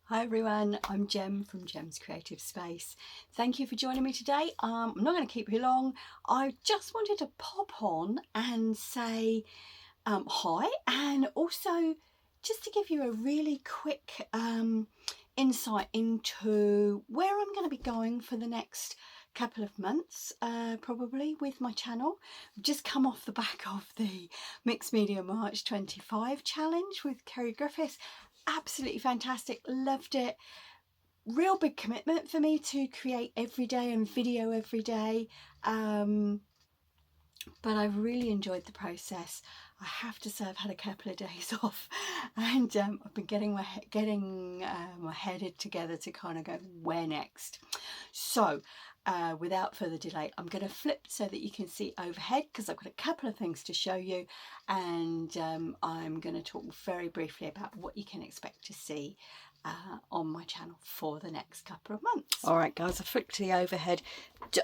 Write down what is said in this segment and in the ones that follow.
Hi everyone, I'm Jem from Jems Creative Space. Thank you for joining me today. I'm not going to keep you long. I just wanted to pop on and say hi, and also just to give you a really quick insight into where I'm going to be going for the next couple of months, probably with my channel. I've just come off the back of the Mixed Media March 25 challenge with Kerry Griffiths. Absolutely fantastic, loved it. Real big commitment for me to create every day and video every day, but I've really enjoyed the process. I have to say I've had a couple of days off, and I've been getting my head together to kind of go where next. So without further delay, I'm going to flip so that you can see overhead, because I've got a couple of things to show you, and I'm going to talk very briefly about what you can expect to see on my channel for the next couple of months. All right guys, I flipped to the overhead.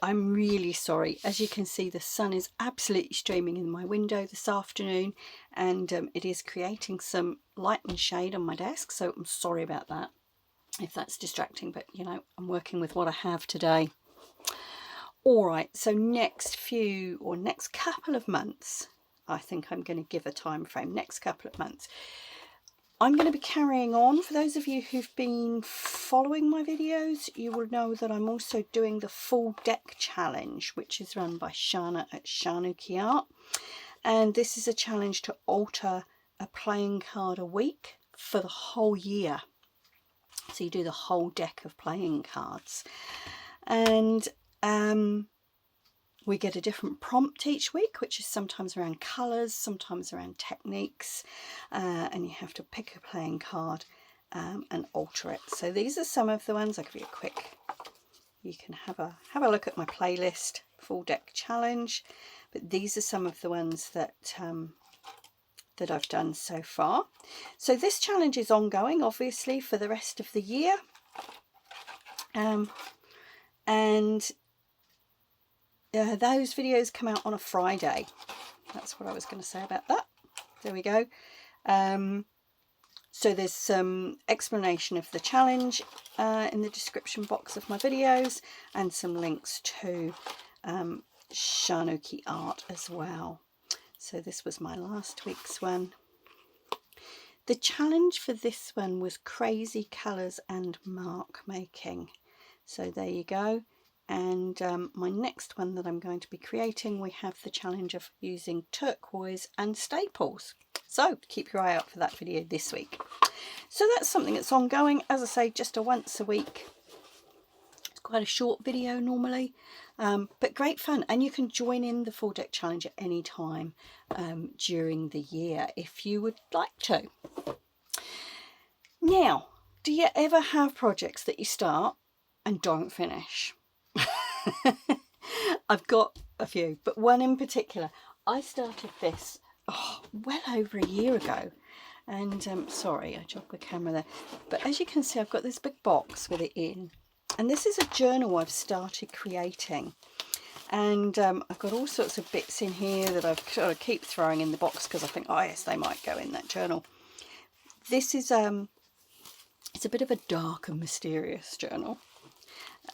I'm really sorry. As you can see, the sun is absolutely streaming in my window this afternoon, and it is creating some light and shade on my desk, so I'm sorry about that if that's distracting, but you know, I'm working with what I have today. All right, so next couple of months, I think I'm going to give a time frame. Next couple of months, I'm going to be carrying on. For those of you who've been following my videos, you will know that I'm also doing the full deck challenge, which is run by Shana at Shanuki Art, and this is a challenge to alter a playing card a week for the whole year. So you do the whole deck of playing cards, and we get a different prompt each week, which is sometimes around colours, sometimes around techniques, and you have to pick a playing card and alter it. So these are some of the ones. I'll give you a quick, you can have a look at my playlist, full deck challenge, but these are some of the ones that that I've done so far. So this challenge is ongoing, obviously, for the rest of the year, and those videos come out on a Friday. That's what I was going to say about that. There we go. So there's some explanation of the challenge in the description box of my videos, and some links to Shanuki Art as well. So this was my last week's one. The challenge for this one was crazy colours and mark making. So there you go. And my next one that I'm going to be creating, we have the challenge of using turquoise and staples. So keep your eye out for that video this week. So that's something that's ongoing. As I say, just a once a week. It's quite a short video normally, but great fun. And you can join in the full deck challenge at any time during the year if you would like to. Now, do you ever have projects that you start and don't finish? I've got a few, but one in particular. I started this well over a year ago, and sorry, I jogged the camera there, but as you can see, I've got this big box with it in, and this is a journal I've started creating, and I've got all sorts of bits in here that I've sort of keep throwing in the box because I think, oh yes, they might go in that journal. This is it's a bit of a dark and mysterious journal.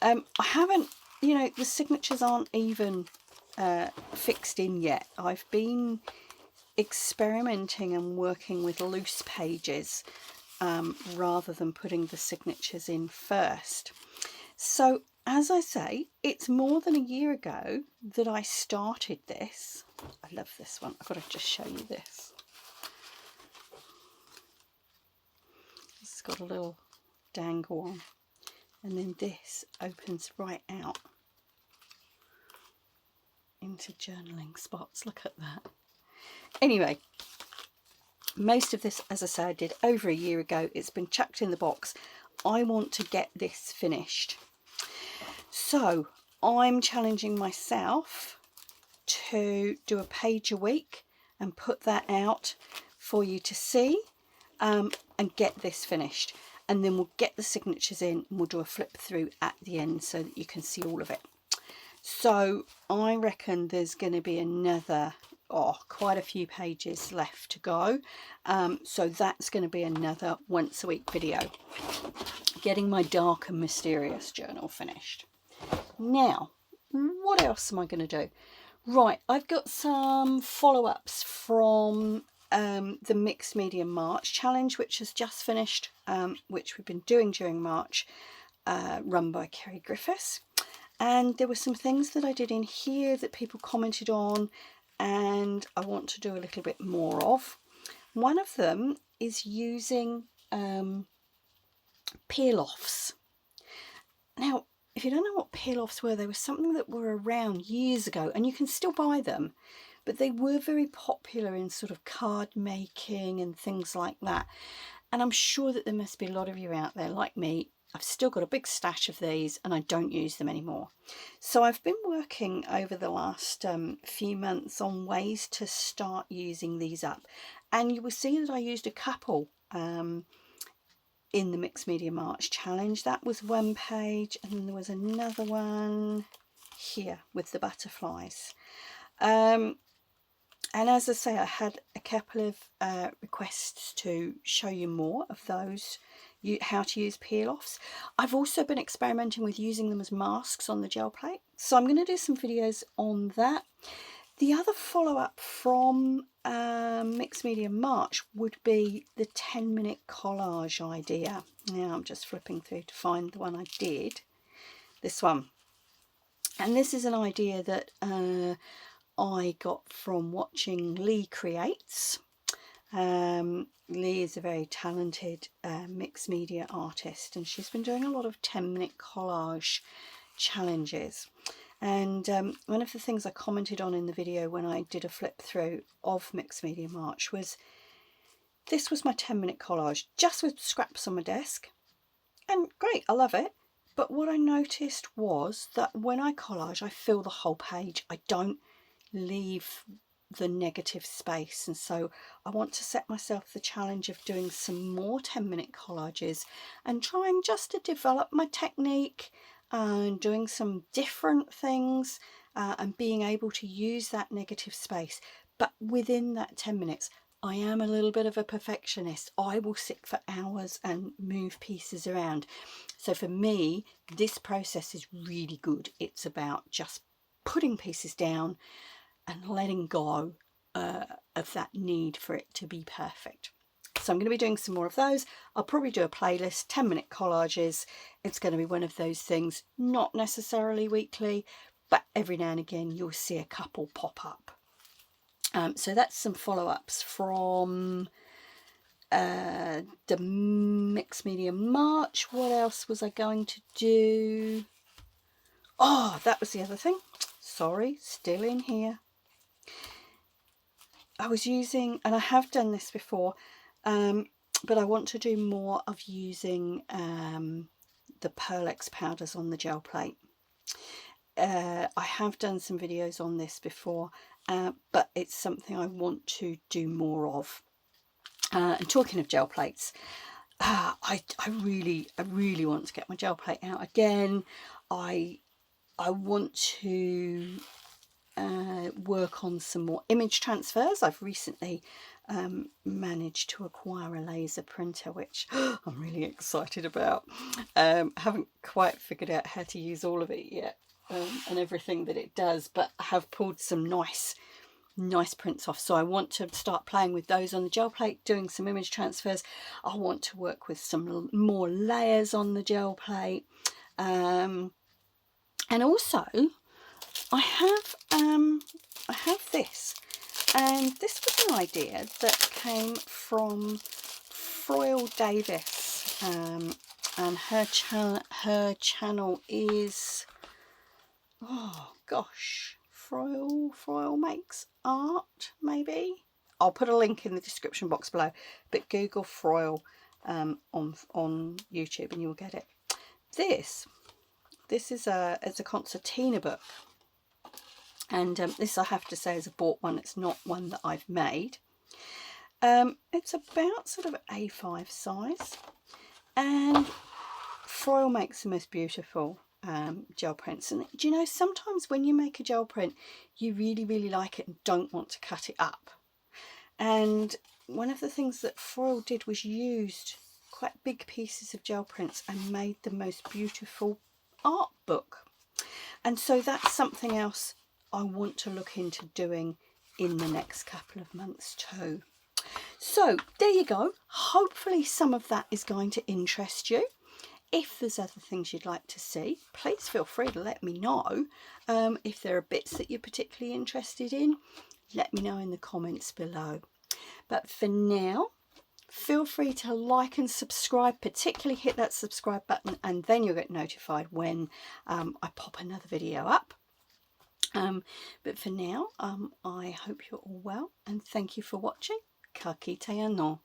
I haven't, you know, the signatures aren't even fixed in yet. I've been experimenting and working with loose pages rather than putting the signatures in first. So as I say, it's more than a year ago that I started this. I love this one. I've got to just show you this. It's got a little dangle on, and then this opens right out into journaling spots. Look at that. Anyway, most of this, as I say, I did over a year ago. It's been chucked in the box. I want to get this finished, so I'm challenging myself to do a page a week and put that out for you to see, and get this finished, and then we'll get the signatures in and we'll do a flip through at the end so that you can see all of it. So I reckon there's going to be another quite a few pages left to go. So that's going to be another once a week video. Getting my dark and mysterious journal finished. Now, what else am I going to do? Right, I've got some follow-ups from the Mixed Media March challenge, which has just finished, which we've been doing during March, run by Kerry Griffiths. And there were some things that I did in here that people commented on, and I want to do a little bit more of. One of them is using peel-offs. Now, if you don't know what peel-offs were, they were something that were around years ago, and you can still buy them, but they were very popular in sort of card making and things like that. And I'm sure that there must be a lot of you out there like me. I've still got a big stash of these and I don't use them anymore. So I've been working over the last few months on ways to start using these up. And you will see that I used a couple in the Mixed Media March challenge. That was one page, and then there was another one here with the butterflies. And as I say, I had a couple of requests to show you more of those, how to use peel-offs. I've also been experimenting with using them as masks on the gel plate, so I'm going to do some videos on that. The other follow-up from Mixed Media March would be the 10-minute collage idea. Now I'm just flipping through to find the one I did, this one. And this is an idea that I got from watching Lee Creates. Lee is a very talented mixed media artist, and she's been doing a lot of 10-minute collage challenges. And one of the things I commented on in the video when I did a flip through of Mixed Media March was, this was my 10-minute collage, just with scraps on my desk. And great, I love it. But what I noticed was that when I collage, I fill the whole page. I don't leave the negative space, and so I want to set myself the challenge of doing some more 10-minute collages and trying just to develop my technique and doing some different things and being able to use that negative space. But within that 10 minutes, I am a little bit of a perfectionist. I will sit for hours and move pieces around. So for me, this process is really good. It's about just putting pieces down and letting go of that need for it to be perfect. So I'm going to be doing some more of those. I'll probably do a playlist, 10-minute collages. It's going to be one of those things, not necessarily weekly, but every now and again you'll see a couple pop up. So that's some follow-ups from the Mixed Media March. What else was I going to do? Oh, that was the other thing. Sorry, still in here. I was using, and I have done this before, but I want to do more of using the Pearl-Ex powders on the gel plate. I have done some videos on this before, but it's something I want to do more of. And talking of gel plates, I really want to get my gel plate out again. I want to work on some more image transfers. I've recently managed to acquire a laser printer, which I'm really excited about. Haven't quite figured out how to use all of it yet and everything that it does, but I have pulled some nice prints off, so I want to start playing with those on the gel plate, doing some image transfers. I want to work with some more layers on the gel plate, and also I have this, and this was an idea that came from Froyle Davis, and her channel is, oh gosh, Froyle Makes Art, maybe. I'll put a link in the description box below, but Google Froyle on YouTube and you'll get it. This is it's a concertina book, and this, I have to say, is a bought one. It's not one that I've made. It's about sort of A5 size, and Froyle makes the most beautiful gel prints. And do you know, sometimes when you make a gel print, you really like it and don't want to cut it up. And one of the things that Foil did was used quite big pieces of gel prints and made the most beautiful art book. And so that's something else I want to look into doing in the next couple of months too. So there you go. Hopefully some of that is going to interest you. If there's other things you'd like to see, please feel free to let me know. If there are bits that you're particularly interested in, let me know in the comments below. But for now, feel free to like and subscribe, particularly hit that subscribe button, and then you'll get notified when I pop another video up. But for now, I hope you're all well, and thank you for watching. Ka kite anō.